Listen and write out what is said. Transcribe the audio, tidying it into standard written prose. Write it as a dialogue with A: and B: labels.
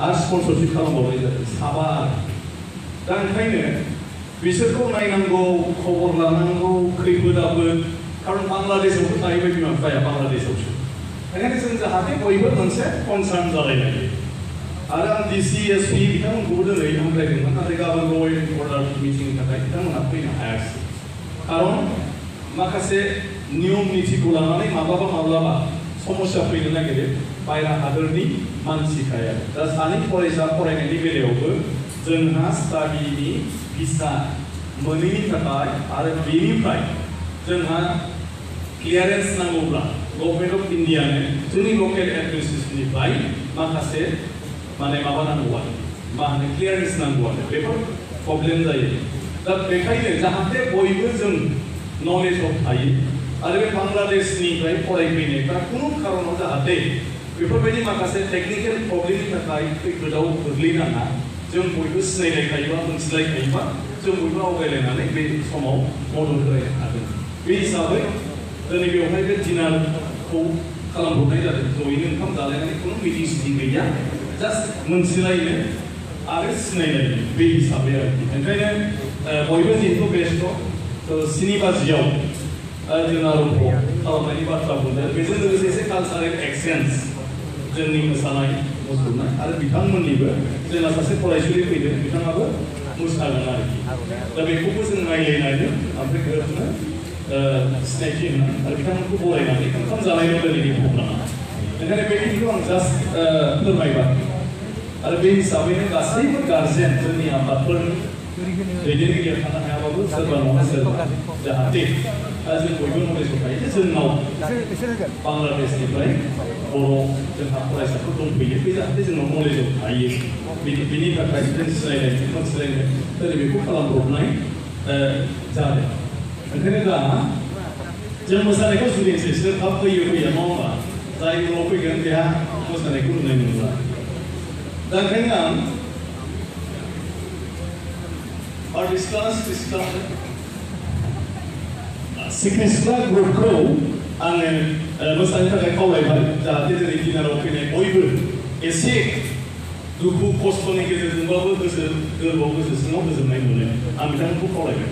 A: आरो स्पन्सरशिप खालामबावनाय जादों साबा दा ओंखायनो बिसोरखौ नायनांगौ खबर लानांगौ खैफोद आफोद खारन बांलादेशआवबो थाहैबाय बिमा बिफाया बांलादेशआवसो ओंखायनो जों जाहाथे बयबो मोनसे कनसार्न जालायलायो आरो आं डिसि एसपि बिथांमोनखौबो दिनै हामलायदोंमोन नाथाय गाबोन ल' एन्ड अर्डार मिटिंनि थाखाय बिथांमोनहा फैनो हायाखिसै खारन माखासे नियम नितिखौ लानानै माब्लाबा समस्या फैनो नागिरो बायरा हादोरनि मानसि थाया दा सानै फरायसा फरायनायनि बेलायावबो जोंहा स्टाडिनि भिसा मोनैनि थाखाय आरो बेनिफ्राय जोंहा क्लियारेन्स नांगौब्ला गभर्नमेन्ट अफ इन्डियानो जोंनि लकेल एडमिनिस्ट्रेसननिफ्राय माखासे माने माबा नांगौ आरो मा होनो क्लियारेन्स नांगौ आरो बेफोर प्रब्लेम जायो दा बेखायनो जाहाथे बयबो जों नलेजाव थायो आरो बे बांलादेशनिफ्राय फरायफैनायफ्रा खुनु खारनाव जाहाथे बेफोरबायदि माखासे टेकनिकेल प्रब्लेमनि थाखाय खैफोदाव गोग्लैनाङा जों बयबो सिनायलायखायोबा मोनथिलायखायोबा जों बयबो आवगायलायनानै बे समाव मदद होलायनो हागोन बे हिसाबै दिनै बेवहाय बे डिनारखौ खालामहरनाय जादों जयैनो ओंखाम जालायनानै खुनु मिटिं सिटिं गैया जास्ट मोनथिलायनो आरो सिनायलायनो बे हिसाबै आरोखि ओंखायनो बयबो जिहेतु बेस्थ' 7 बाजियाव जों आरम्भ खालामनायनि बाथ्रा बुंदों बेजों लोगोसे एसे कालचारेल एक्सचेन्ज जोंनि मोसानाय मुसुरनाय आरो बिथांमोननिबो जोंहा सासे फरायसुलि फैदों बिथाङाबो मोसागोन आरोखि दा बेखौबो जों नायलायनानै ओमफ्राय गोरोबनो सिनायथि होनानै आरो बिथांमोनखौ बरायनानै ओंखाम जानायल' दिनैनि प्रग्रामा ओंखायनो बेखिनिखौ आं जास्ट फोरमायबाय आरो बे हिसाबैनो गासैबो गार्जेन जोंनि आफादफोरनि दैदेनगिरिया थानो हायाबाबो सोरबा नङा सोरबा जाहाथे जों बयबो नलेजाव थायो जे जोंनाव बांलादेशनिफ्राय बर' जोंहा फरायसाफोर दंफैयो बे जाहाथे जोंनाव नलेजाव थायो बेनि थाखाय जों सिनायलायनो मोनथिलायनो दिनै बेखौ खालामब्रबनाय जादों ओंखायनो दा जों मोसानायखौ जुरिनोसै सोर थाब फैयो फैया नङा होमबा जाय उनाव फैगोन बेहा मोसानायखौ नुनाय नंला दा ओंखायनो आं सिख्ला ग्रुपखौ आङो मोसानो थाखाय खावलायबाय जाहाथे दिनै डिनाराव फैनाय बयबो एसे दुखु खस्थ'नि गेजेरजोंबाबो गोसो गोरबोआव गोसो सिङाव गोजोननाय मोनो आं बिथांमोनखौ खावलायबाय